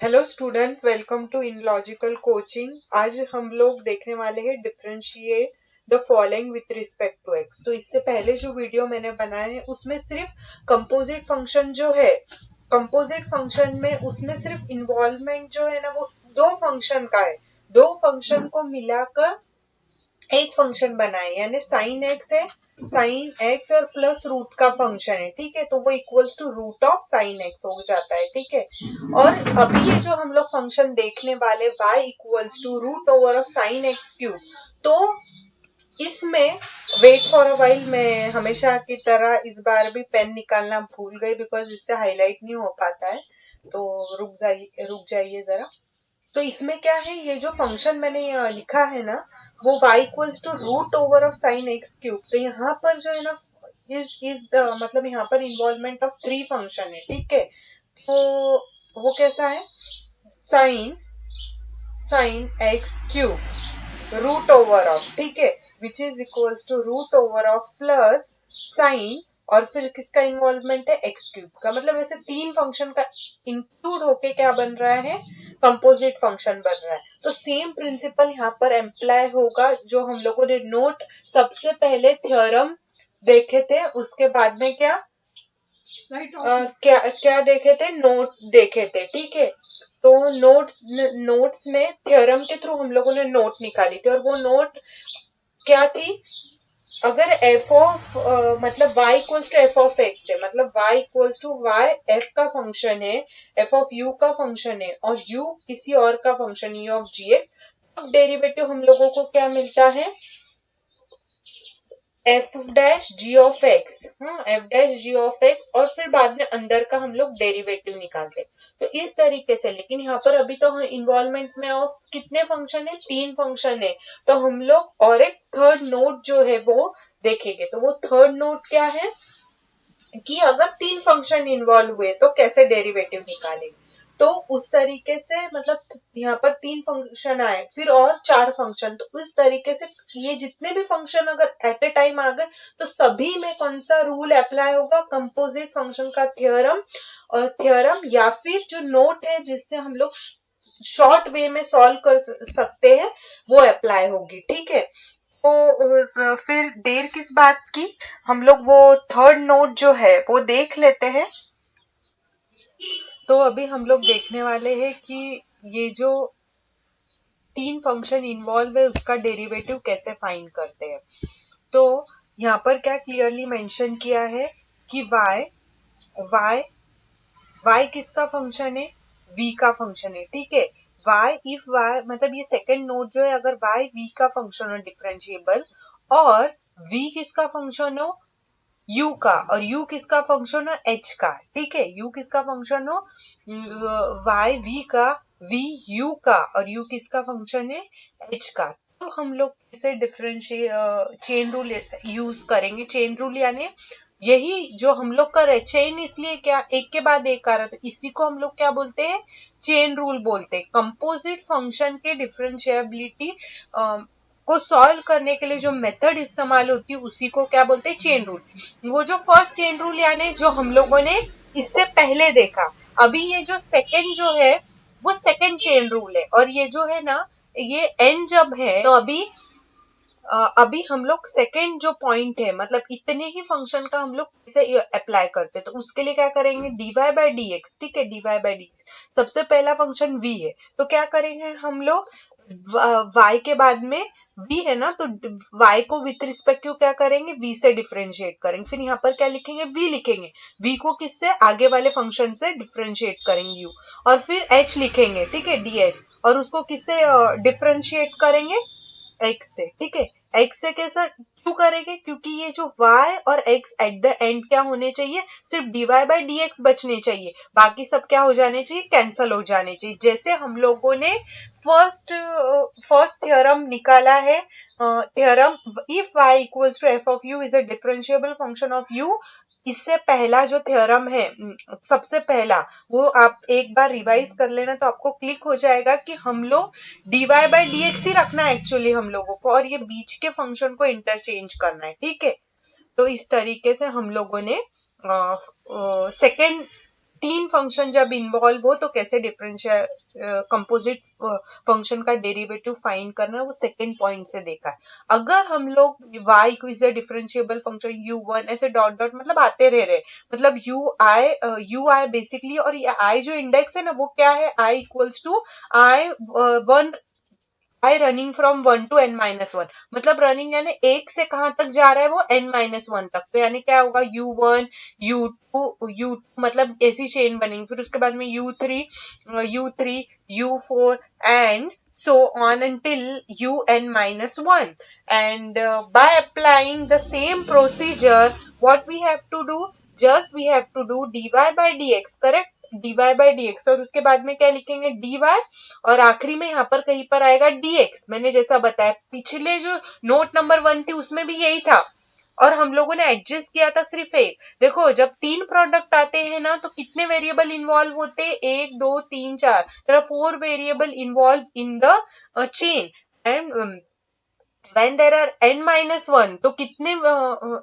Hello student, welcome to in logical coaching. आज हम लोग देखने वाले हैं differentiate the following with respect to x. तो इससे पहले जो वीडियो मैंने बनाया है उसमें सिर्फ कंपोजिट फंक्शन जो है, कंपोजिट फंक्शन में उसमें सिर्फ इन्वॉल्वमेंट जो है ना वो दो फंक्शन का है। दो फंक्शन को मिलाकर एक फंक्शन बनाए, यानी साइन एक्स है, साइन एक्स और प्लस रूट का फंक्शन है, ठीक है। तो वो equals to root of sine x हो जाता है, ठीक है। और अभी ये जो हम लोग फंक्शन देखने वाले y equals to root over of sine x cube, तो इसमें वेट फॉर अ वाइल, मैं हमेशा की तरह इस बार भी पेन निकालना भूल गई बिकॉज इससे हाईलाइट नहीं हो पाता है, तो रुक जाइए जरा। तो इसमें क्या है, ये जो फंक्शन मैंने लिखा है ना वो y equals to root over of sine x cube. तो यहाँ पर जो है ना इज मतलब यहाँ पर इन्वॉल्वमेंट ऑफ थ्री फंक्शन है, ठीक है। तो वो कैसा है, sine sine x cube root over of, ठीक है, which is equals to root over of plus sine, और फिर किसका इन्वॉल्वमेंट है, एक्स क्यूब का। मतलब ऐसे तीन फंक्शन का इंक्लूड होके क्या बन रहा है, कंपोजिट फंक्शन बन रहा है। तो सेम प्रिंसिपल यहाँ पर एम्प्लाई होगा जो हम लोगों ने नोट सबसे पहले थ्योरम देखे थे, उसके बाद में क्या क्या देखे थे, नोट्स देखे थे, ठीक है। तो नोट्स में थ्योरम के थ्रू हम लोगों ने नोट निकाली थी, और वो नोट क्या थी, अगर एफ ऑफ मतलब y equals to f of x है, मतलब y equals to y f का फंक्शन है, f ऑफ u का फंक्शन है, और u किसी और का फंक्शन e ऑफ gx, अब डेरिवेटिव हम लोगों को क्या मिलता है, f dash g of x, f dash g of x, और फिर बाद में अंदर का हम लोग डेरिवेटिव निकालते हैं। तो इस तरीके से, लेकिन यहाँ पर अभी तो इन्वॉल्वमेंट में ऑफ कितने फंक्शन है, तीन फंक्शन है। तो हम लोग और एक थर्ड नोट जो है वो देखेंगे। तो वो थर्ड नोट क्या है कि अगर तीन फंक्शन इन्वॉल्व हुए तो कैसे डेरिवेटिव निकालेंगे। तो उस तरीके से, मतलब यहाँ पर तीन फंक्शन आए, फिर और चार फंक्शन, तो इस तरीके से ये जितने भी फंक्शन अगर एट ए टाइम आ गए तो सभी में कौन सा रूल अप्लाई होगा, कंपोजिट फंक्शन का थ्योरम, और थ्योरम या फिर जो नोट है जिससे हम लोग शॉर्ट वे में सॉल्व कर सकते हैं वो अप्लाई होगी, ठीक है। तो फिर देर किस बात की, हम लोग वो थर्ड नोट जो है वो देख लेते हैं। तो अभी हम लोग देखने वाले हैं कि ये जो तीन फंक्शन इन्वॉल्व है उसका डेरिवेटिव कैसे फाइंड करते हैं। तो यहाँ पर क्या क्लियरली मेंशन किया है कि y किसका फंक्शन है, v का फंक्शन है, ठीक है। इफ y मतलब ये सेकंड नोट जो है, अगर y v का फंक्शन हो डिफरेंशिएबल, और v किसका फंक्शन हो, u का, और u किसका फंक्शन हो, h का, ठीक है। u किसका फंक्शन हो, y v का, v u का, और u किसका फंक्शन है, h का। तो हम लोग इसे डिफरेंशिएट चेन रूल यूज करेंगे। चेन रूल यानी यही जो हम लोग कर रहे, चेन इसलिए क्या, एक के बाद एक आ रहा, तो इसी को हम लोग क्या बोलते हैं, चेन रूल बोलते हैं। कंपोजिट फंक्शन के डिफरेंशिएबिलिटी को सॉल्व करने के लिए जो मेथड इस्तेमाल होती है उसी को क्या बोलते हैं, चेन रूल। वो जो फर्स्ट चेन रूल यानी जो हम लोगों ने इससे पहले देखा, अभी ये जो सेकंड जो है वो सेकंड चेन रूल है, और ये जो है ना ये एन जब है, तो अभी हम लोग सेकेंड जो पॉइंट है, मतलब इतने ही फंक्शन का हम लोग इसे अप्लाई करते हैं। तो उसके लिए क्या करेंगे, dy बाई डी एक्स, ठीक है, dy बाई डी एक्स। सबसे पहला फंक्शन v है, तो क्या करेंगे हम लोग, y के बाद में v है ना, तो y को विथ रिस्पेक्ट टू क्या करेंगे, v से डिफरेंशिएट करेंगे। फिर यहाँ पर क्या लिखेंगे, v लिखेंगे, v को किससे, आगे वाले फंक्शन से डिफरेंशिएट करेंगे u, और फिर h लिखेंगे, ठीक है, dh, और उसको किससे डिफरेंशिएट करेंगे, x से, ठीक है। x से कैसा क्यों करेंगे, क्योंकि ये जो y और x एट द एंड क्या होने चाहिए, सिर्फ dy बाई डी एक्स बचने चाहिए, बाकी सब क्या हो जाने चाहिए, कैंसल हो जाने चाहिए। जैसे हम लोगों ने फर्स्ट थ्योरम निकाला है, theorem if y equals to f of u is a differentiable function of u, इससे पहला जो थ्योरम है, सबसे पहला, वो आप एक बार रिवाइज कर लेना तो आपको क्लिक हो जाएगा कि हम लोग dy बाई डी एक्स ही रखना है एक्चुअली हम लोगों को, और ये बीच के फंक्शन को इंटरचेंज करना है, ठीक है। तो इस तरीके से हम लोगों ने सेकेंड तीन फंक्शन जब इन्वॉल्व हो तो कैसे डिफरेंशियल कंपोजिट फंक्शन का डेरिवेटिव फाइंड करना है, वो सेकंड पॉइंट से देखा है। अगर हम लोग y is a differentiable function u1 ऐसे डॉट डॉट मतलब आते रहे मतलब u i बेसिकली, और ये i जो इंडेक्स है ना वो क्या है, i equals to i running from 1 to n-1, मतलब रनिंग यानी एक से कहां तक जा रहा है, वो n-1 तक। तो यानी क्या होगा, u1 u2 मतलब ऐसी चेन बनेगी, फिर उसके बाद में u3 u4 and so on until un-1, and by applying the same procedure what we have to do, just we have to do dy by dx, correct, dy by dx, और उसके बाद में क्या लिखेंगे dy, और आखिरी में यहाँ पर कहीं पर आएगा dx। मैंने जैसा बताया पिछले जो नोट नंबर 1 थी उसमें भी यही था, और हम लोगों ने एडजस्ट किया था सिर्फ एक। देखो जब तीन प्रोडक्ट आते हैं ना तो कितने वेरिएबल इन्वॉल्व होते हैं, 1 2 3 4, there are 4 variable involve in the chain, and when there are n-1 तो कितने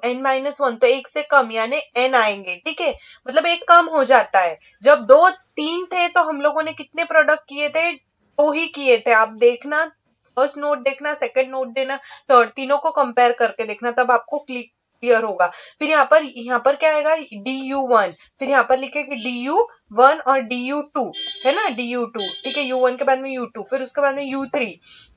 n-1 तो एक से कम यानी n आएंगे, ठीक है, मतलब एक कम हो जाता है। जब 2 3 थे तो हम लोगों ने कितने प्रोडक्ट किए थे, 2 ही किए थे। आप देखना, फर्स्ट नोट देखना, सेकंड नोट देना, थर्ड, तीनों को कंपेयर करके देखना, तब आपको क्लियर होगा। फिर यहाँ पर क्या आएगा du1, फिर यहाँ पर लिखेंगे du1 और du2, है ना, du2, ठीक है, u1 के बाद में u2, फिर उसके बाद में u3,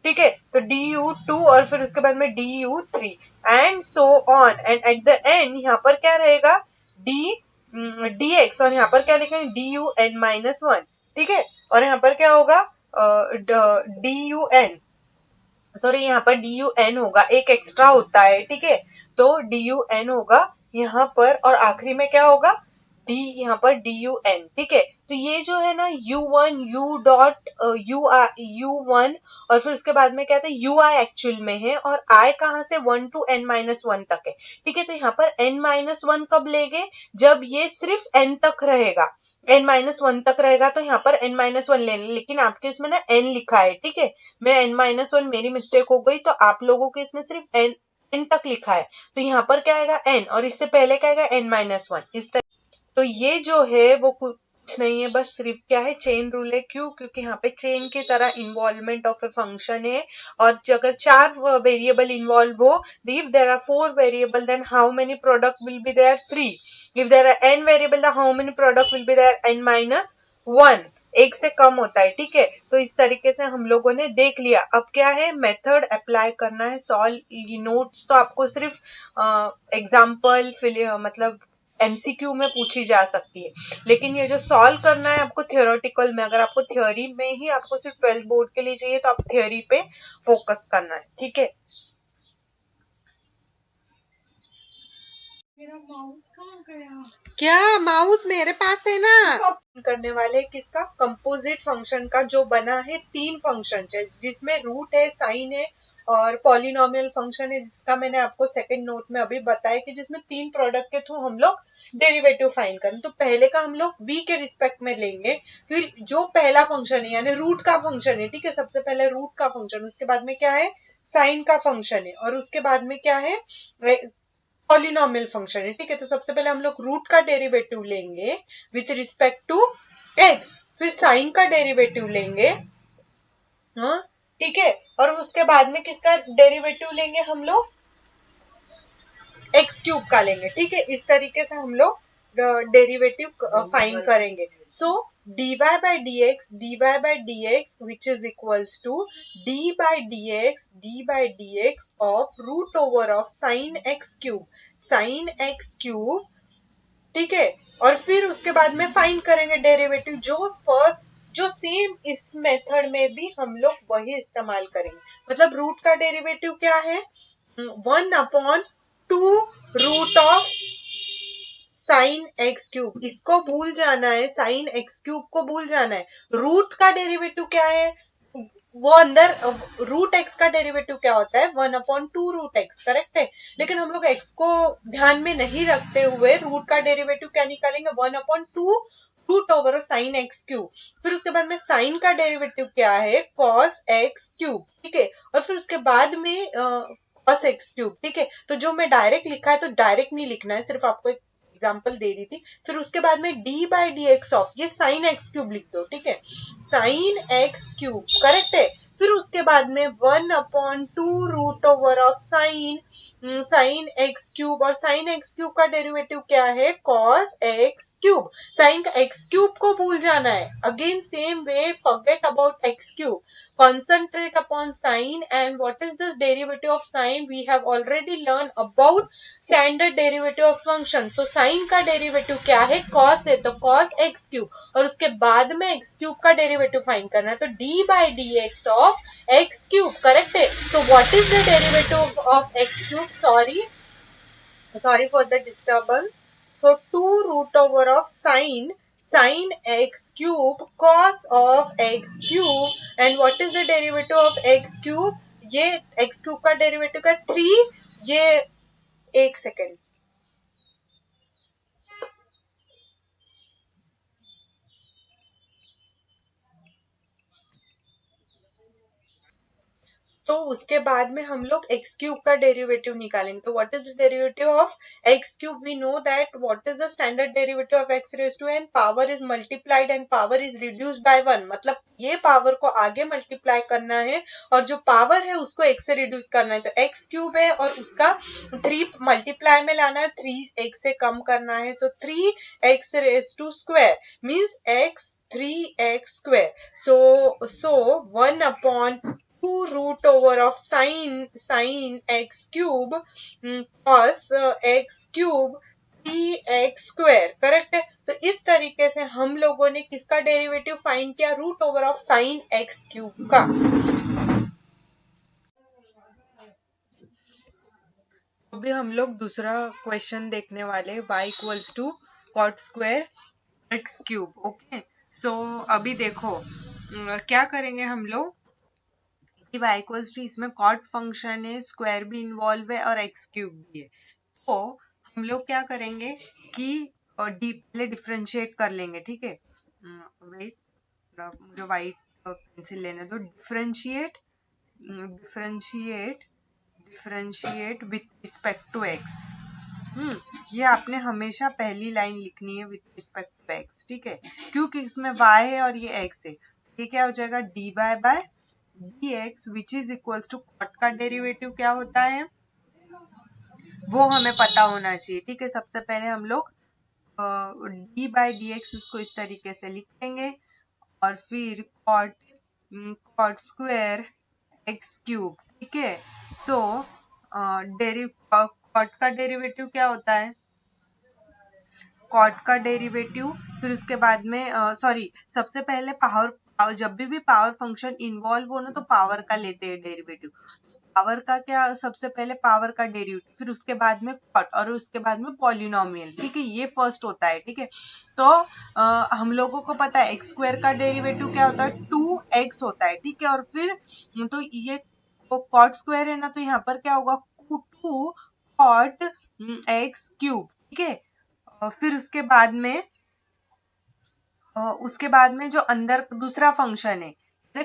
ठीक है, तो du2 और फिर उसके बाद में du3 and so on, and eight the and यहाँ पर क्या रहेगा dx, और यहाँ पर क्या लिखेंगे dun-1, ठीक है, और यहाँ पर क्या होगा dun, सॉरी यहाँ पर dun होगा, एक एक्स्ट्रा होता है, ठीक है, तो dun होगा यहाँ पर, और आखिरी में क्या होगा यहाँ पर dun, ठीक है। तो ये जो है ना u1 u1 और फिर उसके बाद में क्या था ui एक्चुअल में है, और i कहाँ से 1 to n-1 तक है, ठीक है। तो यहाँ पर n-1 कब लेंगे, जब ये सिर्फ n तक रहेगा, n-1 तक रहेगा तो यहाँ पर n-1 लेने, लेकिन आपके इसमें ना n लिखा है, ठीक है, मैं n-1 मेरी मिस्टेक हो गई, तो आप लोगों के इसमें सिर्फ n तक लिखा है, तो यहाँ पर क्या आएगा n, और इससे पहले क्या आएगा n-1, इस तरह। तो ये जो है वो कुछ नहीं है, बस सिर्फ क्या है चेन रूल है। क्यों, क्योंकि यहाँ पे चेन की तरह इन्वॉल्वमेंट ऑफ ए फंक्शन है, और अगर 4 वेरिएबल इन्वॉल्व हो, if there are 4 variable then how many product will be there 3, if there are n variable how many product will be there n-1, एक से कम होता है, ठीक है। तो इस तरीके से हम लोगों ने देख लिया। अब क्या है, मेथड अप्लाई करना है, सॉल्व। नोट्स तो आपको सिर्फ एग्जाम्पल मतलब एमसीक्यू में पूछी जा सकती है, लेकिन ये जो सॉल्व करना है आपको थियोरेटिकल में, अगर आपको थ्योरी में ही आपको सिर्फ 12th बोर्ड के लिए चाहिए तो आप थ्योरी पे फोकस करना है, ठीक है। मेरा माउस कहाँ गया? क्या माउस मेरे पास है ना। करने वाले किसका, कंपोजिट फंक्शन का, जो बना है 3 फंक्शन है, जिसमें रूट है, साइन है और पॉलिनोमियल फंक्शन है, जिसका मैंने आपको सेकंड नोट में अभी बताया कि जिसमें 3 प्रोडक्ट के थ्रू हम लोग डेरिवेटिव फाइंड करें। तो पहले का हम लोग v के रिस्पेक्ट में लेंगे, फिर जो पहला फंक्शन है यानी रूट का फंक्शन है, ठीक है, सबसे पहले रूट का फंक्शन, उसके बाद में क्या है साइन का फंक्शन है, और उसके बाद में क्या है पॉलिनोमियल फंक्शन है, ठीक है। तो सबसे पहले हम लोग रूट का डेरिवेटिव लेंगे विथ रिस्पेक्ट टू x, फिर साइन का डेरिवेटिव लेंगे, हाँ ठीक है, और उसके बाद में किसका डेरिवेटिव लेंगे हम लोग x क्यूब का लेंगे, ठीक है। इस तरीके से हम लोग डेरिवेटिव फाइंड करेंगे। सो dy by dx which is equals to d by dx of root over of sin x cube, ठीक है। और फिर उसके बाद में फाइंड करेंगे डेरिवेटिव, जो सेम इस मेथड में भी हम लोग वही इस्तेमाल करेंगे। मतलब रूट का डेरिवेटिव क्या है 1/2 root of sine x cube, इसको भूल जाना है, साइन एक्स क्यूब को भूल जाना है। रूट का डेरिवेटिव क्या है, वो अंदर रूट एक्स का डेरिवेटिव क्या होता है 1/2 रूट एक्स, करेक्ट है। लेकिन हम लोग एक्स को ध्यान में नहीं रखते हुए रूट का डेरिवेटिव क्या निकालेंगे 1/2 root over sine x cube. फिर उसके बाद में साइन का डेरिवेटिव क्या है कॉस एक्स क्यूब, ठीक है, और फिर उसके बाद में कॉस एक्स क्यूब, ठीक है। तो जो मैं डायरेक्ट लिखा है तो डायरेक्ट नहीं लिखना है, सिर्फ आपको एग्जांपल दे रही थी। फिर उसके बाद में D by d x of, ये साइन एक्स क्यूब लिख दो, ठीक है, साइन एक्स क्यूब, करेक्ट है। फिर उसके बाद में 1/2 root over of sine x cube, और साइन एक्स क्यूब का डेरिवेटिव क्या है, कॉस एक्स क्यूब। साइन का एक्स क्यूब को भूल जाना है, again same way, forget about x cube, concentrate upon sine. And what is this derivative of sine? We have already learned about standard derivative of function. So sine का derivative क्या है, cos है, तो cos x cube, और उसके बाद में x cube का derivative फाइंड करना है, तो d by dx of x cube, correct है। तो what is the derivative of x cube? Sorry for the disturbance. So 2 root over of sin x cube cos of x cube, and what is the derivative of x cube? ये x cube का derivative का 3, ये 1 second, तो उसके बाद में हम लोग x क्यूब का डेरिवेटिव निकालेंगे। तो what is the derivative of x cube? We know that what is the standard derivative of x raise to n, power is multiplied and power is reduced by 1, मतलब ये power को आगे multiply करना है और जो पावर है उसको x से रिड्यूस करना है। तो x क्यूब है और उसका 3 मल्टीप्लाई में लाना है, 3 x से कम करना है, so 3x raise to square means x 3x square, so 1/2 root over of sin x cube cos x cube 3x square, correct है। तो इस तरीके से हम लोगों ने किसका डेरिवेटिव फाइंड किया, root over of sine x cube का। अभी हम लोग दूसरा क्वेश्चन देखने वाले, y equals to cot square x cube, okay. So अभी देखो क्या करेंगे हम लोग, y इक्वल्स टू, इसमें कॉट फंक्शन है, स्क्वायर भी इन्वॉल्व है और x क्यूब भी है, तो हम लोग क्या करेंगे कि पहले डिफरेंशिएट कर लेंगे, ठीक है। वेट, मुझे वाइट पेंसिल लेने दो। Differentiate with respect to x, ये आपने हमेशा पहली लाइन लिखनी है, विथ रिस्पेक्ट टू x, ठीक है, क्योंकि इसमें y है और ये x है। ये क्या हो जाएगा, dy by dx which is equals to cot का डेरिवेटिव क्या होता है वो हमें पता होना चाहिए, ठीक है। सबसे पहले हम लोग d बाई dx इसको इस तरीके से लिखेंगे और फिर कॉट स्क्वायर x क्यूब, ठीक है। सो कॉट का डेरिवेटिव क्या होता है, कॉट का डेरिवेटिव, फिर उसके बाद में सबसे पहले पावर, जब भी पावर फंक्शन इन्वॉल्व हो ना तो पावर का लेते हैं डेरिवेटिव, पावर का क्या, सबसे पहले पावर का डेरिवेटिव, फिर उसके बाद में कॉट और उसके बाद में पॉलिनोमियल, ठीक है, ये फर्स्ट होता है, ठीक है। तो हम लोगों को पता है एक्स स्क्वायर का डेरिवेटिव क्या होता है, 2x होता है, ठीक है, और फिर तो ये कॉट स्क्वायर है ना, तो यहाँ पर क्या होगा, 2 कॉट x क्यूब, ठीक है। फिर उसके बाद में जो अंदर दूसरा फंक्शन है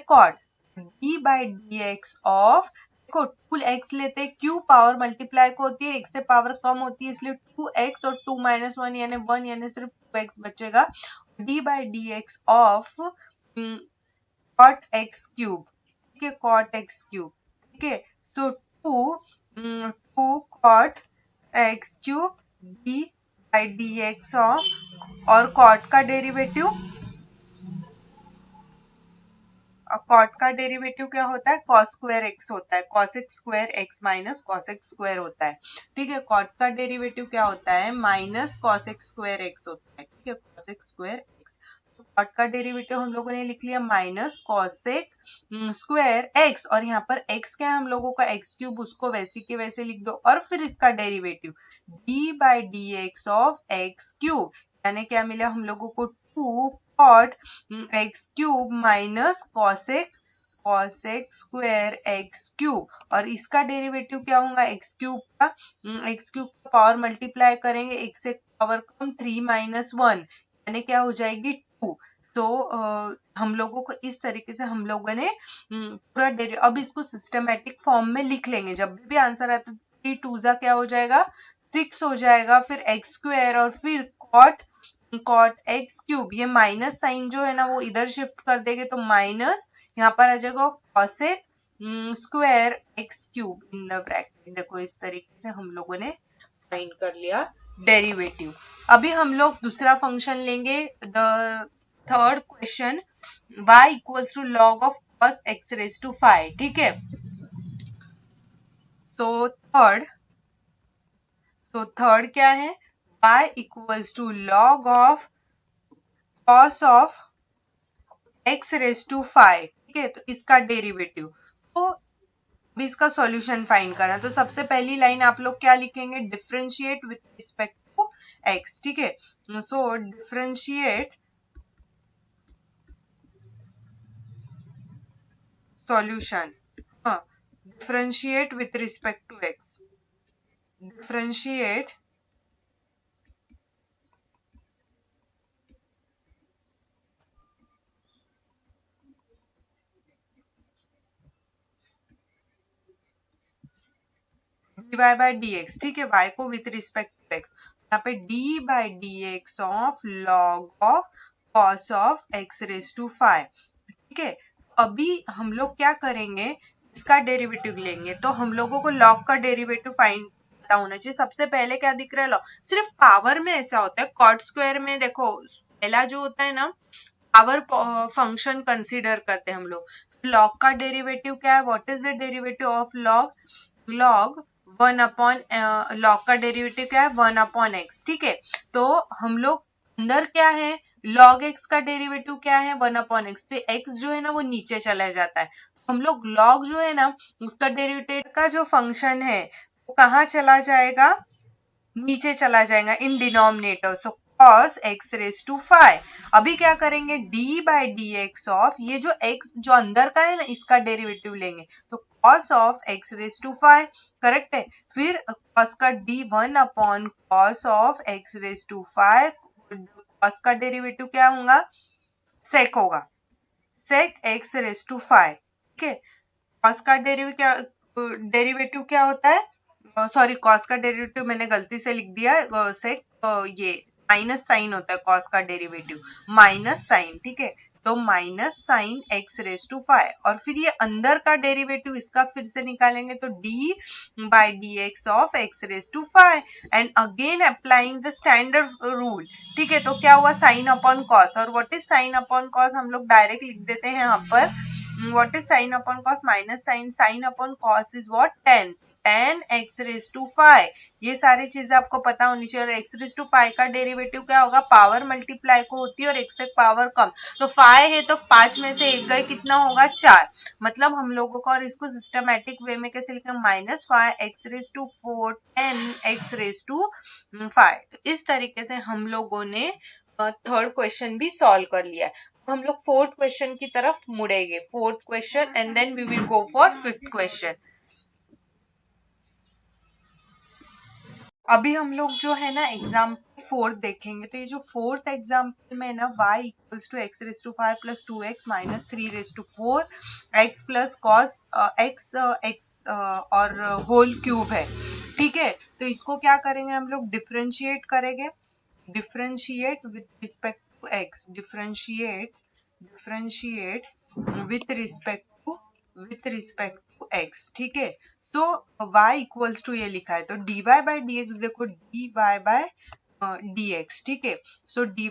cot d by d x of, देखो 2x लेते हैं, क्यू पावर मल्टीप्लाई को होती है, x से पावर कम होती है, इसलिए 2x और 2 - 1 यानी 1 यानी सिर्फ 2x बचेगा, d by d x of cot x cube, ठीक है, कॉट x क्यूब, ठीक है। तो 2 cot x cube d by d x of, और कॉट का डेरिवेटिव, कॉट का डेरिवेटिव क्या होता है, कॉस स्क्वायर एक्स होता है, cos x square x minus cos x square होता है, ठीक है। कॉट का डेरिवेटिव क्या होता है, minus cos x square x होता है, ठीक है, cos x square x. Cot का डेरिवेटिव हम लोगों ने लिख लिया minus cos x square x, और यहाँ पर एक्स क्या है हम लोगों का, एक्स क्यूब, उसको वैसे के वैसे लिख दो, और फिर इसका derivative d by d x of x cube, यानी क्या मिला हम लोगों को, 2 cot x cube minus cos x square x cube, और इसका डेरिवेटिव क्या होगा, x क्यूब का पावर मल्टीप्लाई करेंगे, x से पावर कम 3 - 1 यानी क्या हो जाएगी 2। तो हम लोगों को इस तरीके से हम लोगों ने पूरा अब इसको सिस्टमेटिक फॉर्म में लिख लेंगे, जब भी आंसर आता है 3 2 क्या हो जाएगा 6 हो जाएगा, फिर एक्स स्क्वायर और फिर कॉट एक्स क्यूब। ये माइनस साइन जो है ना वो इधर शिफ्ट कर देंगे तो माइनस, यहाँ पर आ जाएगा cosec square x cube in the bracket. देखो इस तरीके से हम लोगों ने फाइंड कर लिया डेरिवेटिव। अभी हम लोग दूसरा फंक्शन लेंगे, the third question, y equals to log of cos x raise to 5। ठीक है, तो थर्ड क्या है, y equals to log of cos of x raise to 5। ठीक है, तो इसका डेरिवेटिव, तो अभी इसका सॉल्यूशन फाइंड करना। तो सबसे पहली लाइन आप लोग क्या लिखेंगे, differentiate with respect to x। ठीक है, so differentiate solution, differentiate with respect to x, differentiate dy by dx। ठीक है, y को विथ रिस्पेक्ट टू x, यहाँ पे d by dx of log of cos of x raise to 5। ठीक है, अभी हम लोग क्या करेंगे, इसका डेरिवेटिव लेंगे। तो हम लोगों को log का डेरिवेटिव फाइंड पता होना चाहिए। सबसे पहले क्या दिख रहा है, log। सिर्फ पावर में ऐसा होता है, कॉट स्क्वायर में देखो पहला जो होता है ना पावर फंक्शन कंसीडर करते हैं हम लोग। log का डेरिवेटिव क्या है, what is the derivative of log 1 upon, log का डेरिवेटिव क्या है 1 अपॉन x। ठीक है, तो हम लोग अंदर क्या है, log x का डेरिवेटिव क्या है 1 अपॉन x, पे x जो है ना वो नीचे चला जाता है। तो हम लोग log जो है ना उसका डेरिवेटिव का जो फंक्शन है वो कहाँ चला जाएगा, नीचे चला जाएगा in denominator. So cos x raise to 5। अभी क्या करेंगे, d बाय dx ऑफ, ये जो x जो अंदर का है ना इसका डेरिवेटिव लेंगे, तो cos of x raise to 5, correct है। फिर cos का d 1 upon cos of x raise to 5, cos का डेरिवेटिव क्या होगा, sec होगा, sec x रेज टू 5। ठीक है, cos का डेरिवेटिव क्या होता है, सॉरी कॉस का डेरिवेटिव मैंने गलती से लिख दिया, सेक ये माइनस साइन होता है कॉस का डेरिवेटिव, माइनस साइन। ठीक है, तो minus sine x raise to 5, और फिर ये अंदर का डेरिवेटिव इसका फिर से निकालेंगे तो d by dx of x raise to 5 and again applying the standard rule. ठीक है, तो क्या हुआ, साइन अपॉन कॉस, और what is sine upon cos हम लोग डायरेक्ट लिख देते हैं यहाँ पर। What is sine upon cos, minus sine, sine upon cos is what 10 x raise to 5। ये सारी चीजें आपको पता होनी चाहिए। और x रेज टू 5 का डेरिवेटिव क्या होगा, पावर मल्टीप्लाई को होती है और x से पावर कम, तो 5 है तो 5 में से 1 गए, कितना होगा 4। मतलब हम लोगों को, और इसको सिस्टमैटिक वे में कैसे लिखेंगे, -5 x raise to 4 10 x raise to 5। तो इस तरीके से हम लोगों ने थर्ड क्वेश्चन भी सॉल्व कर लिया है। हम लोग फोर्थ क्वेश्चन की तरफ मुड़ेंगे, fourth question, and then we will go for fifth question. अभी हम लोग जो है ना एग्जाम्पल फोर्थ देखेंगे। तो ये जो फोर्थ एग्जाम्पल में ना y equals to x raise to 5 plus 2x minus 3 raise to 4 x plus cos x और होल क्यूब है। ठीक है, तो इसको क्या करेंगे हम लोग, डिफरेंशिएट करेंगे, differentiate with respect to x, differentiate with respect to x। ठीक है, तो y इक्वल्स टू ये लिखा है, तो dy बाय dx, देखो dy बाय dx। ठीक है, सो dy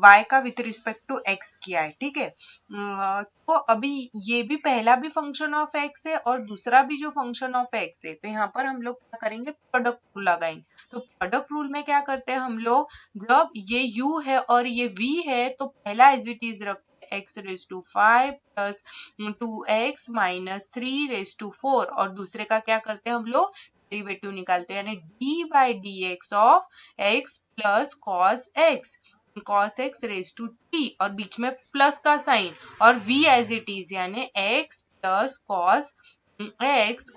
y का विथ रिस्पेक्ट टू x किया है। ठीक है, तो अभी ये भी पहला भी फंक्शन ऑफ x है और दूसरा भी जो फंक्शन ऑफ x है, तो यहाँ पर हम लोग क्या करेंगे, प्रोडक्ट रूल लगाएंगे। तो प्रोडक्ट रूल में क्या करते हैं हम लोग, जब ये u है और ये v है तो पहला एज इट इज रखते हैं x raise to 5 plus 2x minus 3 raise to 4, और दूसरे का क्या करते हैं हम लोग, डेरिवेटिव निकालते हैं, यानी d by dx of x plus cos x raise to 3, और बीच में प्लस का साइन, और v एज इट इज, यानी x plus cos x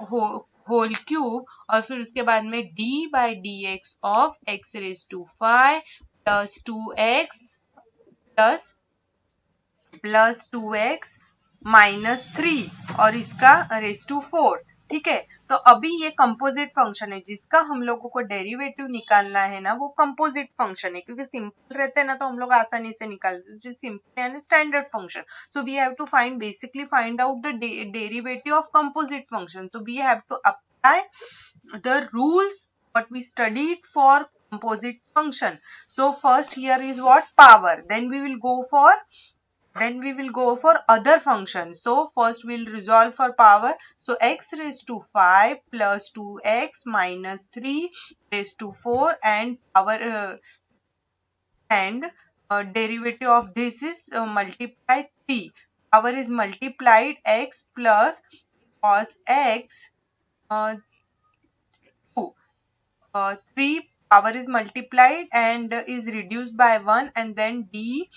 whole cube, और फिर उसके बाद में d by dx of x raise to 5 plus 2x plus 2x minus 3, और इसका रेज टू 4। ठीक है। तो अभी ये कंपोजिट फंक्शन है, जिसका हम लोगों को डेरिवेटिव निकालना है ना, वो कंपोजिट फंक्शन है, क्योंकि सिंपल रहते हैं ना तो हम लोग आसानी से निकालते हैं, जो सिंपल है standard function. So we have to find out the derivative of composite function. तो we have to apply the rules what we studied for composite function. So first here is what? Power. Then we will go for other functions. So first we'll resolve for power. So x raised to 5 plus 2x minus 3 raised to 4 and power and derivative of this is multiply 3. Power is multiplied x plus cos x uh, 2. 3 power is multiplied and is reduced by 1, and then d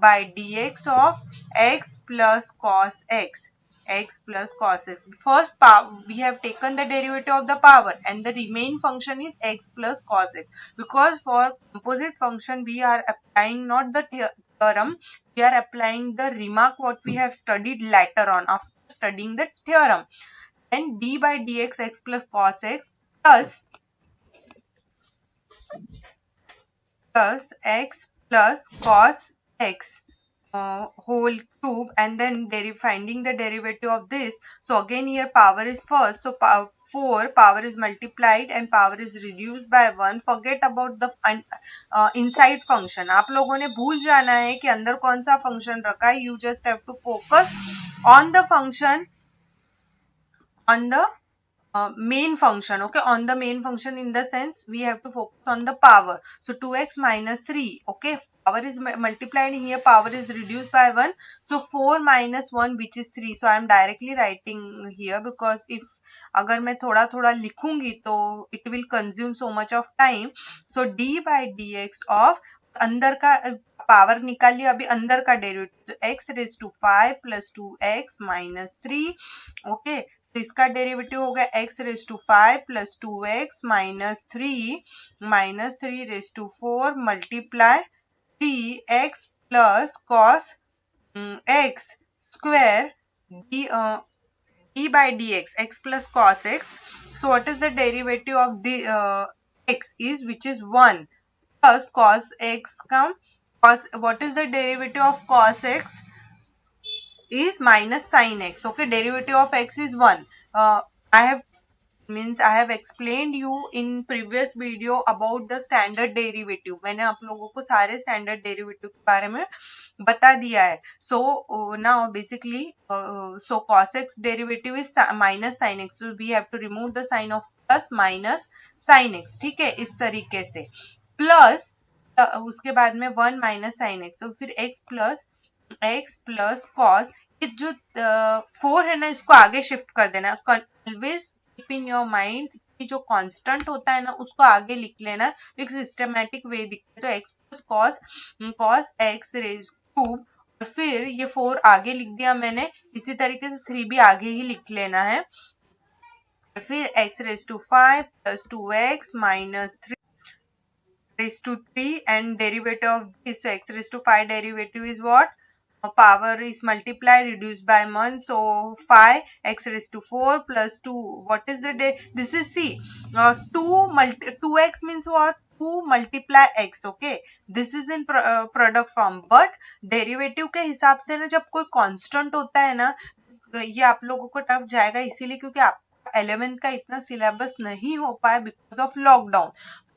by dx of x plus cos x. First we have taken the derivative of the power, and the remaining function is x plus cos x. Because for composite function we are applying not the theorem, we are applying the remark what we have studied later on after studying the theorem. Then d by dx x plus cos x plus x plus cos x whole cube, and then finding the derivative of this. So again here power is first, so 4 power is multiplied and power is reduced by 1. Forget about the inside function. आप लोगों ने भूल जाना है कि अंदर कौन सा फंक्शन रखा है. You just have to focus on the function, on the main function. Okay, on the main function, in the sense we have to focus on the power. So 2x minus 3. Okay, power is multiplied here, power is reduced by 1. So 4 minus 1, which is 3. So I am directly writing here, because if अगर मैं थोड़ा थोड़ा लिखूंगी तो it will consume so much of time. So d by dx of अंदर का power निकाल लिया, अभी अंदर का derivative x raise to 5 plus 2x minus 3. Okay, तो इसका डेरिवेटिव हो गया x raise to 5 plus 2x minus 3 raise to 4 multiply 3x plus cos x square d by dx x plus cos x. So what is the derivative of the x is, which is 1 plus cos x come cos. What is the derivative of cos x? Is minus sin x. Okay, derivative of x is 1. I have explained you in previous video about the standard derivative. मैंने आप लोगों को सारे standard derivative के बारे में बता दिया है. So now basically so cos x derivative is minus sin x. So we have to remove the sign of plus minus sin x. ठीक है, इस तरीके से प्लस उसके बाद में 1 माइनस साइन एक्स. तो फिर x प्लस कॉस. ये जो 4 है ना, इसको आगे शिफ्ट कर देना. Always keep in your mind कि जो कांस्टेंट होता है ना उसको आगे लिख लेना, एक सिस्टमैटिक वे दिखता है. तो x plus cos x raise cube, और फिर ये 4 आगे लिख दिया मैंने. इसी तरीके से 3 भी आगे ही लिख लेना है. फिर x raise to 5 plus 2x minus 3 raised to 3 and derivative of this. So x raised to 5 derivative is what? Power is multiplied, reduced by 1. So 5 x raised to 4 plus 2. What is the day? This is C. 2x means what? 2 multiply x. Okay, this is in product form. But derivative के हिसाब से ना, जब कोई constant होता है ना, ये आप लोगों को टफ जाएगा, इसीलिए क्योंकि आप 11th का इतना सिलेबस नहीं हो पाया बिकॉज ऑफ लॉकडाउन.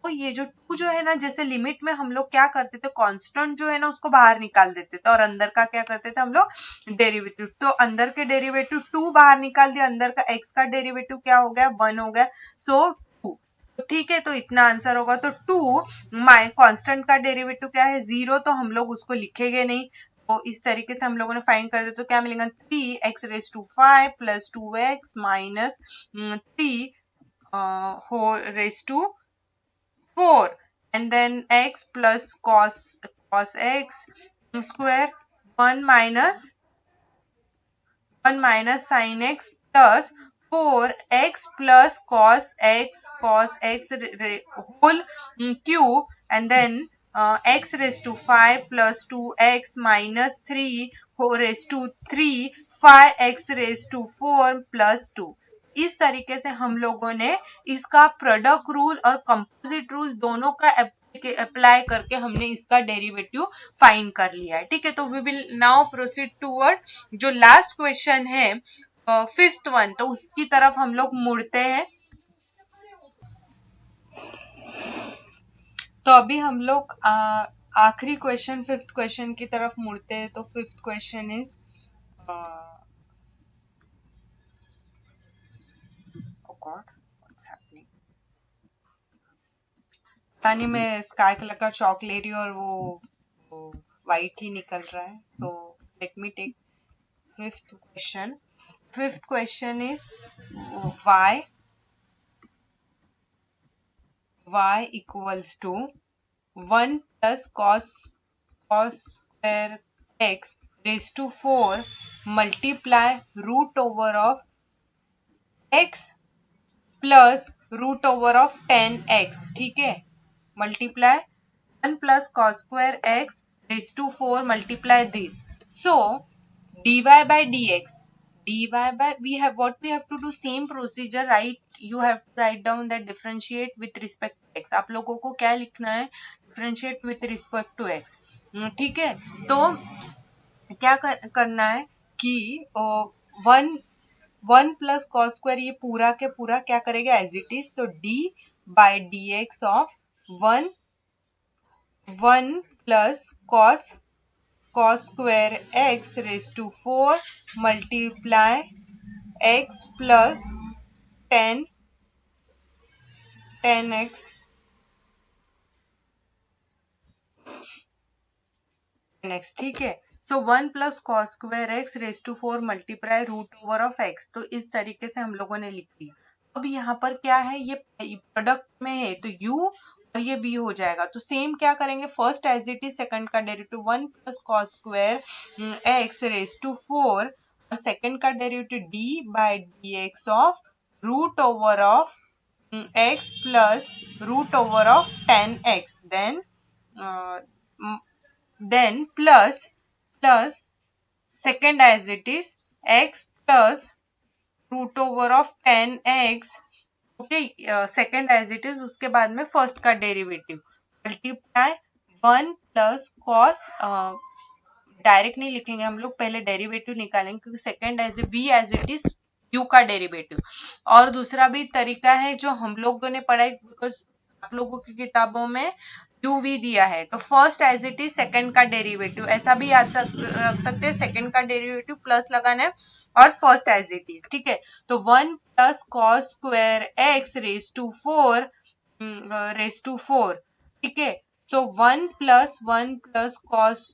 तो ये जो 2 जो है ना, जैसे लिमिट में हम लोग क्या करते थे, कांस्टेंट जो है ना उसको बाहर निकाल देते थे, और अंदर का क्या करते थे हम लोग, डेरिवेटिव. तो अंदर के डेरिवेटिव 2 बाहर निकाल दिया, अंदर का x का डेरिवेटिव क्या हो गया, 1 हो गया. सो 2. ठीक है, तो इतना आंसर होगा. तो 2 कांस्टेंट का डेरिवेटिव क्या है, 0, तो हम लोग उसको लिखेंगे नहीं. तो इस तरीके से हम लोगों ने फाइंड कर दिया. तो क्या मिलेगा, 3x raise to 5 plus 2x minus 3 raise to 4, and then x plus cos x square 1 minus sin x plus 4x plus cos x whole cube, and then x raised to 5 plus 2x minus 3 raised to 3 5x raised to 4 plus 2. इस तरीके से हम लोगों ने इसका product rule और composite rule दोनों का अप्लाई करके हमने इसका डेरिवेटिव फाइंड कर लिया है। ठीक है, तो we will now proceed toward जो लास्ट क्वेश्चन है फिफ्थ वन, तो उसकी तरफ हम लोग मुड़ते हैं। तो अभी हम लोग आखिरी क्वेश्चन फिफ्थ क्वेश्चन की तरफ मुड़ते हैं। तो फिफ्थ क्वेश्चन इज पानी में स्काई कलर का चौक ले रही हूँ और वो वाइट ही निकल रहा है। तो let me take fifth question. Fifth question is y equals to 1 plus cos square x raised to 4 multiply root over of x plus root over of 10x। ठीक है, multiply 1 plus cos square x raised to 4 multiply this. So dy by dx, we have to do same procedure, right? You have to write down that differentiate with respect to x. आप लोगों को क्या लिखना है? differentiate with respect to x। ठीक है, तो क्या करना है कि 1 प्लस कॉस स्क्वायर ये पूरा के पूरा क्या करेगा as it is. So d by d x of 1 plus cos square x raise to 4 multiply x plus 10x ठीक है। So 1 plus cos square x raise to 4 multiply root over of x. तो इस तरीके से हम लोगों ने लिख दिया। अब यहाँ पर क्या है, ये प्रोडक्ट में है तो u और ये v हो जाएगा। तो सेम क्या करेंगे, first as it is second का derivative 1 plus cos square x raise to 4 और सेकंड का derivative d by d x of root over of x plus root over of 10x then plus second as it is x plus root over of 10x। Okay, second as it is, उसके बाद में first का derivative multiply 1 plus cos, direct नहीं लिखेंगे हम लोग, पहले derivative निकालेंगे क्योंकि second as v as it is u का डेरिवेटिव। और दूसरा भी तरीका है जो हम लोगों ने पढ़ा है, बिकॉज आप लोगों की किताबों में uv दिया है, तो first as it is second का डेरिवेटिव, ऐसा भी याद रख सकते हैं। सेकंड का डेरिवेटिव प्लस लगाना है और फर्स्ट एज इट इज। ठीक है, तो 1 plus cos square x raise to 4 ठीक है। So 1 plus cos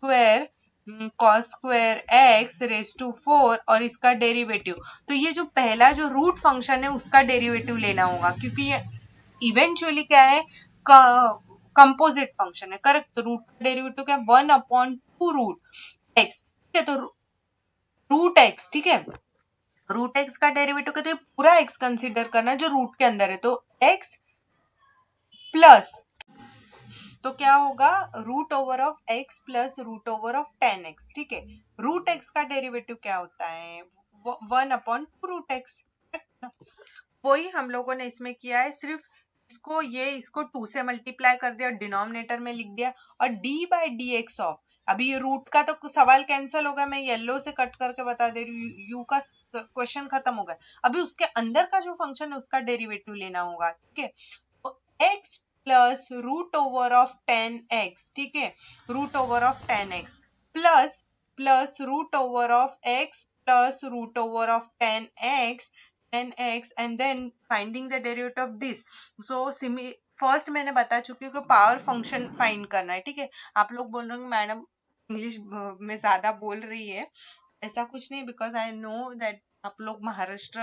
square x raise to 4 और इसका डेरिवेटिव। तो ये जो पहला जो रूट फंक्शन है उसका डेरिवेटिव लेना होगा, क्योंकि ये इवेंचुअली क्या है, कंपोजिट फंक्शन है। करेक्ट, रूट का डेरिवेटिव क्या है, 1/2 रूट एक्स। ठीक है, तो रूट एक्स, ठीक है, रूट एक्स का डेरिवेटिव कहते हैं पूरा एक्स कंसीडर करना जो रूट के अंदर है। तो एक्स प्लस, तो क्या होगा, root over of x plus root over of 10x। ठीक है, रूट एक्स का डेरिवेटिव क्या होता है, 1/2 रूट एक्स। वही हम लोगों ने इसमें किया है, सिर्फ इसको 2 से मल्टीप्लाई कर दिया, डिनोमिनेटर में लिख दिया, और d by d x of, अभी ये रूट का तो सवाल कैंसिल होगा, मैं येलो से कट करके बता दे रही हूँ, यू का क्वेश्चन खत्म हो गया। अभी उसके अंदर का जो फंक्शन है उसका डेरिवेटिव लेना होगा। ठीक है, तो x plus root over of 10x, ठीक है, root over of 10x plus root over of x plus root over of 10x and then finding the derivative of this। so first मैंने बता चुकी हूँ कि पावर फंक्शन फाइंड करना है। ठीक है, आप लोग बोल रहे हो मैडम इंग्लिश में ज्यादा बोल रही है, ऐसा कुछ नहीं, बिकॉज आई नो दैट आप लोग महाराष्ट्र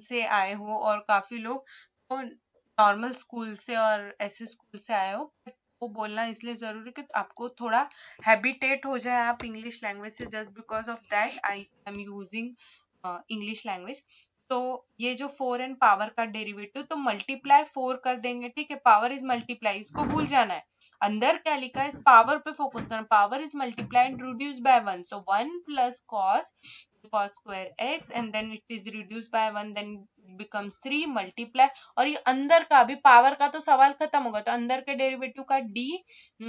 से आए हो और काफी लोग तो नॉर्मल स्कूल से और ऐसे स्कूल से आए हो, वो बोलना इसलिए जरूरी कि आपको थोड़ा हैबिटेट हो जाए आप इंग्लिश लैंग्वेज से। Just because of that I am using English language. तो ये जो 4 एंड पावर का डेरिवेटिव, तो मल्टीप्लाई 4 कर देंगे। ठीक है, पावर इज मल्टीप्लाई, इसको भूल जाना है, अंदर क्या लिखा है पावर पे फोकस करना, power is multiply and reduce by 1। So 1 plus cos cos square x and then it is reduced by 1 then becomes 3 multiply और ये अंदर का भी पावर का तो सवाल खत्म होगा तो अंदर के डेरिवेटिव का d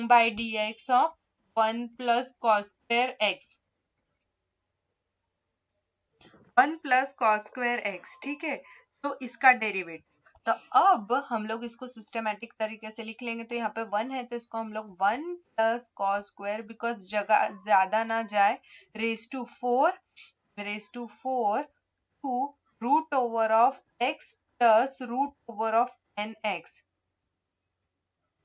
by dx of 1 plus cos square x 1 plus cos square x ठीक है तो इसका डेरिवेटिव तो अब हम लोग इसको सिस्टेमेटिक तरीके से लिख लेंगे तो यहाँ पे 1 है तो इसको हम लोग 1 प्लस कॉस स्क्वायर बिकॉज जगह ज्यादा ना जाए raise to 4 two root over of x plus root over of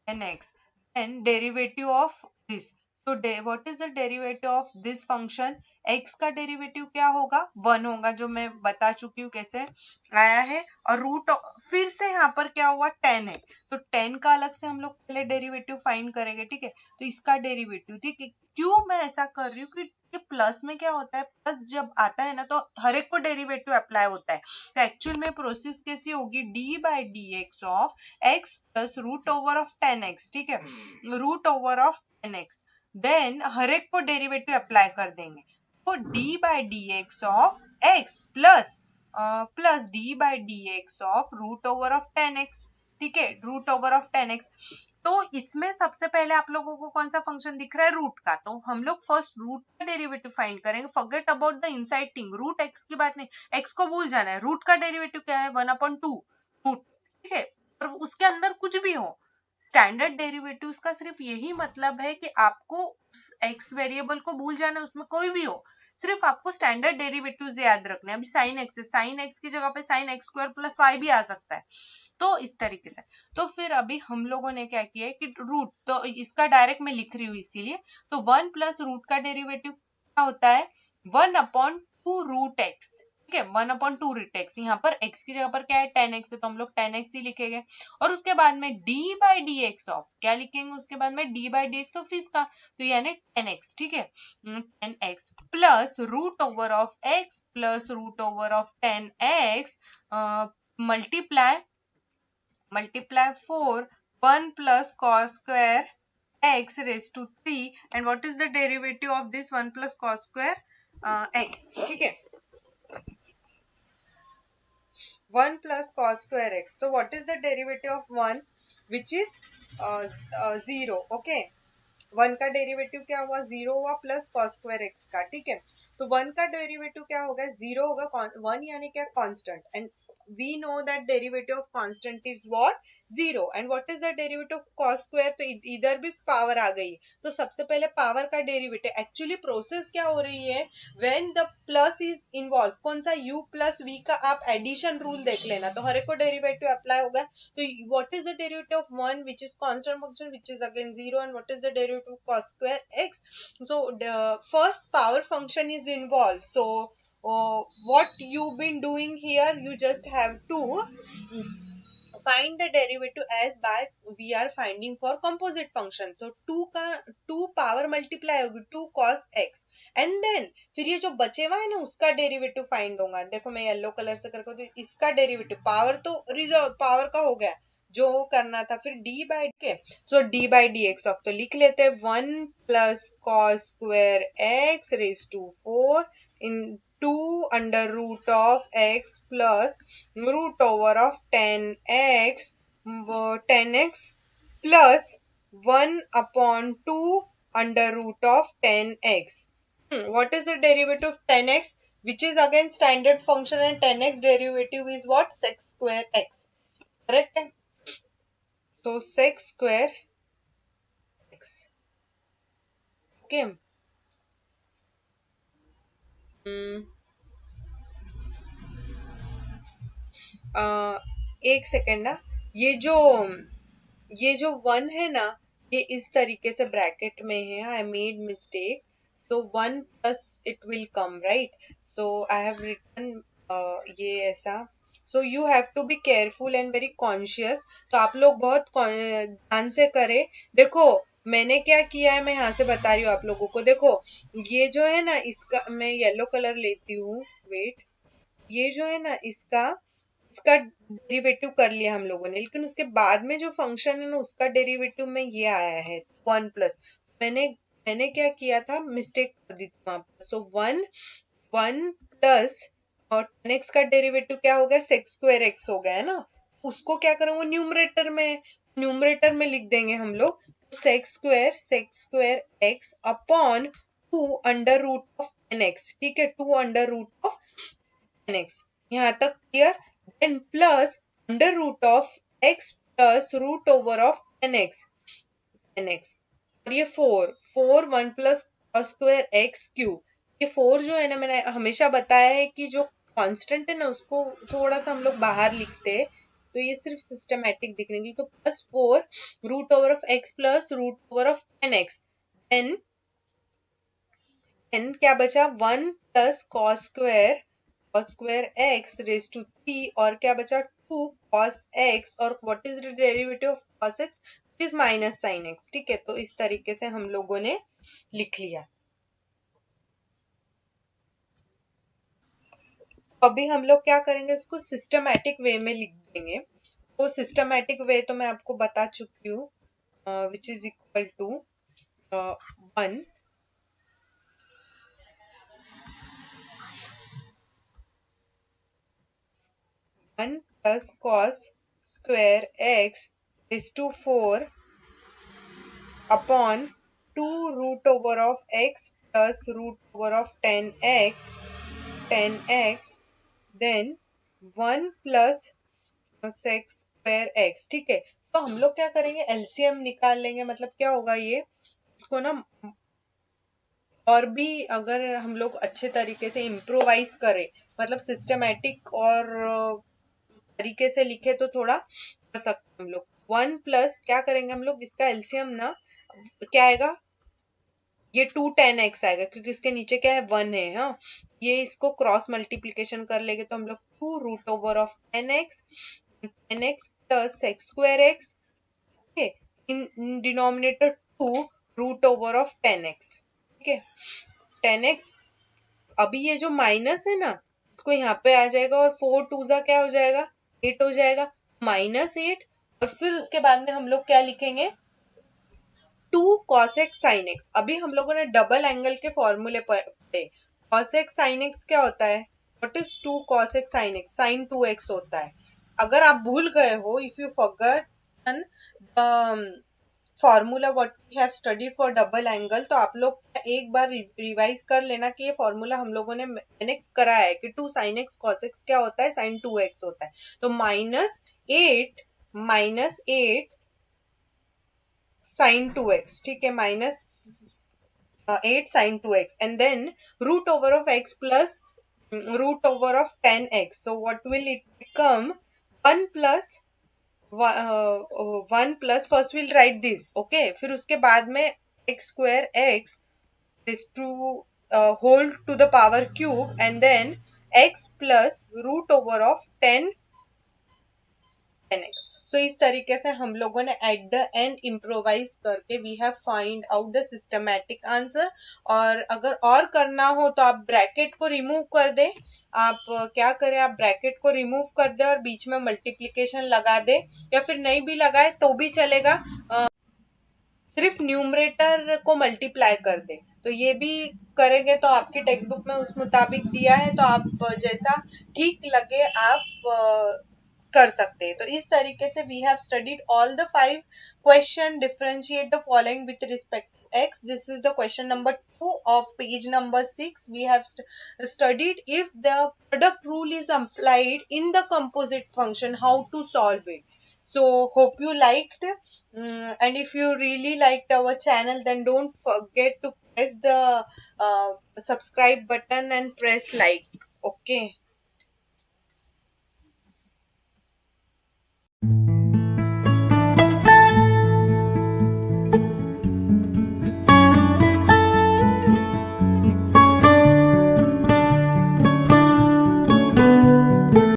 nx then derivative of this तो what is the derivative of this function x का डेरिवेटिव क्या होगा 1 होगा जो मैं बता चुकी हूँ कैसे आया है और रूट फिर से यहाँ पर क्या हुआ 10 है तो 10 का अलग से हम लोग पहले डेरिवेटिव फाइंड करेंगे ठीक है तो इसका डेरिवेटिव ठीक है क्यों मैं ऐसा कर रही हूँ कि प्लस में क्या होता है प्लस जब आता है ना तो हर एक को डेरिवेटिव अप्लाई होता है तो एक्चुअल में प्रोसेस कैसी होगी d by dx of x plus root over of 10x ठीक है root over of 10x then हर एक को डेरिवेटिव अप्लाई कर देंगे तो d by dx of x plus d by dx of root over of 10x ठीक है रूट ओवर ऑफ 10x तो इसमें सबसे पहले आप लोगों को कौन सा फंक्शन दिख रहा है रूट का तो हम लोग फर्स्ट रूट का डेरिवेटिव फाइंड करेंगे forget about the inside thing root x की बात नहीं x को भूल जाना है रूट का डेरिवेटिव क्या है 1/2 रूट ठीक है और उसके अंदर कुछ भी हो स्टैंडर्ड डेरिवेटिव का सिर्फ यही मतलब है कि आपको x वेरिएबल को भूल जाना है उसमें कोई भी हो सिर्फ आपको स्टैंडर्ड डेरिवेटिव्स याद रखने हैं अभी साइन एक्स है साइन एक्स की जगह पे sine x square plus y भी आ सकता है तो इस तरीके से तो फिर अभी हम लोगों ने क्या किया है कि रूट तो इसका डायरेक्ट मैं लिख रही हूँ इसीलिए तो 1 प्लस रूट का डेरिवेटिव क्या होता है 1/2 रूट एक्स ठीक है 1/2 रूट एक्स यहाँ पर x की जगह पर क्या है 10x है तो हम लोग 10x ही लिखेंगे और उसके बाद में d by dx ऑफ क्या लिखेंगे उसके बाद में d by dx ऑफ इसका तो यानी 10x ठीक है 10x plus root over of x plus root over of 10x multiply 4 1 plus cos square x raised to 3 and what is the derivative of this 1 plus cos square x ठीक है 1 plus cos square x so what is the derivative of 1 which is 0 okay 1 का derivative क्या हुआ 0 हुआ plus cos square x का ठीक है तो 1 का डेरिवेटिव क्या होगा 0 होगा 1 यानी क्या constant and we know that derivative of constant is what 0 and what is the derivative of cos square तो इधर भी पावर आ गई तो सबसे पहले पावर का डेरिवेटिव एक्चुअली प्रोसेस क्या हो रही है when the plus is involve कौन सा u प्लस v का आप एडिशन रूल देख लेना तो हर एक को डेरिवेटिव अप्लाई होगा तो what is the derivative of 1 which is constant function which is again 0 and what is the derivative of cos square x so the first power function is involved so what you've been doing here you just have to find the derivative as by we are finding for composite function so 2 power multiply होगी 2 cos x and then फिर ये जो बचे हुआ है ना उसका derivative find होगा देखो मैं येलो कलर से करके तो इसका डेरिवेटिव पावर तो रिजर्व पावर का हो गया जो करना था फिर d by के so d by dx of तो लिख लेते हैं 1 plus cos square x raised to 4 in 2 under root of x plus root over of 10x plus 1/2 under root of 10x what is the derivative of 10x which is again standard function and 10x derivative is what sec square x correct so sec square x okay एक second ना ये जो 1 है ना ये इस तरीके से ब्रैकेट में है आई मेड मिस्टेक तो 1 plus it will come right तो आई हैव रिटन ये ऐसा so you have to be careful and very conscious तो आप लोग बहुत ध्यान से करें देखो मैंने क्या किया है मैं यहाँ से बता रही हूँ आप लोगों को देखो ये जो है ना इसका मैं येलो कलर लेती हूँ वेट ये जो है ना इसका डेरिवेटिव कर लिया हम लोगों ने लेकिन उसके बाद में जो फंक्शन है ना उसका डेरिवेटिव में ये आया है 1 प्लस मैंने क्या किया था मिस्टेक कर दी थी वहां पर सो 1 प्लस 10x का डेरिवेटिव क्या हो गया, सेक्स स्क्वायर एक्स हो गया है ना, उसको क्या करेंगे न्यूमरेटर में लिख देंगे हम लोग, sec square x upon 2 under root of 10x, ठीक है, 2 अंडर रूट ऑफ 10x, यहाँ तक clear. Then plus under root of x plus root over of 10x, और ये 4 1 plus cos square x cube, ये 4 जो है ना, मैंने हमेशा बताया है कि जो कांस्टेंट है ना उसको थोड़ा सा हम लोग बाहर लिखते हैं, तो ये सिर्फ सिस्टमैटिक दिखने के लिए, तो plus 4 root over of x plus root over of 10x, then क्या बचा, 1 plus cos square x raise to 3, और क्या बचा 2 cos x, और what is the derivative of cos x is minus sine x, ठीक है। तो इस तरीके से हम लोगों ने लिख लिया। अभी हम लोग क्या करेंगे, इसको सिस्टमैटिक वे में लिख देंगे। तो सिस्टमैटिक वे तो मैं आपको बता चुकी हूँ, which is equal to 1 plus cos square x is to 4 upon 2 root over of x plus root over of 10x, then 1 plus sec square x, ठीक है। तो हम लोग क्या करेंगे, एलसीएम निकाल लेंगे, मतलब क्या होगा ये, इसको ना और भी अगर हम लोग अच्छे तरीके से इम्प्रोवाइज करें, मतलब सिस्टमैटिक और तरीके से लिखे तो थोड़ा कर सकते हम लोग। 1 प्लस क्या करेंगे हम लोग, इसका एलसीएम ना क्या आएगा, ये 2 10x आएगा, क्योंकि इसके नीचे क्या है 1 है, हाँ, ये इसको क्रॉस मल्टीप्लीकेशन कर लेंगे तो हम लोग 2 root over of 10x plus sec square x, in denominator 2 root over of 10x, ठीक है। 10x, अभी ये जो माइनस है ना उसको यहाँ पे आ जाएगा, और 4 2 जा क्या हो जाएगा, 8 हो जाएगा, -8, और फिर उसके बाद में हम लोग क्या लिखेंगे, 2 cos x sin x। अभी हम लोगों ने डबल एंगल के फॉर्मूले पढ़े, cos x sin x क्या होता है, what is 2 cos x sin x, sin 2x होता है। अगर आप भूल गए हो, if you forgotten the formula what we have studied for double angle, तो आप लोग एक बार रिवाइज कर लेना कि ये फॉर्मूला हम लोगों ने मैंने कराया है कि 2 sin x cos x क्या होता है, sin 2x होता है। तो -8 sin 2x, ठीक है, -8 sin 2x, and then root over of x plus root over of 10x. So what will it become, 1 plus first we'll write this, okay, फिर उसके बाद में x square x is to whole to the power cube, and then x plus root over of 10x. So इस तरीके से हम लोगों ने एट द एंड इम्प्रोवाइज करके we have find out the systematic answer. और अगर और करना हो तो आप ब्रैकेट को रिमूव कर दे, आप क्या करें, आप ब्रैकेट को रिमूव कर दे और बीच में मल्टीप्लिकेशन लगा दे, या फिर नहीं भी लगाए तो भी चलेगा, सिर्फ न्यूमरेटर को मल्टीप्लाई कर दे, तो ये भी करेंगे तो आपकी टेक्स्ट बुक में उस मुताबिक दिया है, तो आप जैसा ठीक लगे आप कर सकते हैं। तो इस तरीके से we have studied all the 5 question, differentiate the following with respect to x. This is the question number 2 of page number 6. We have studied if the product rule is applied in the composite function, how to solve it. So hope you liked, and if you really liked our channel, then don't forget to press the subscribe button and press like, okay.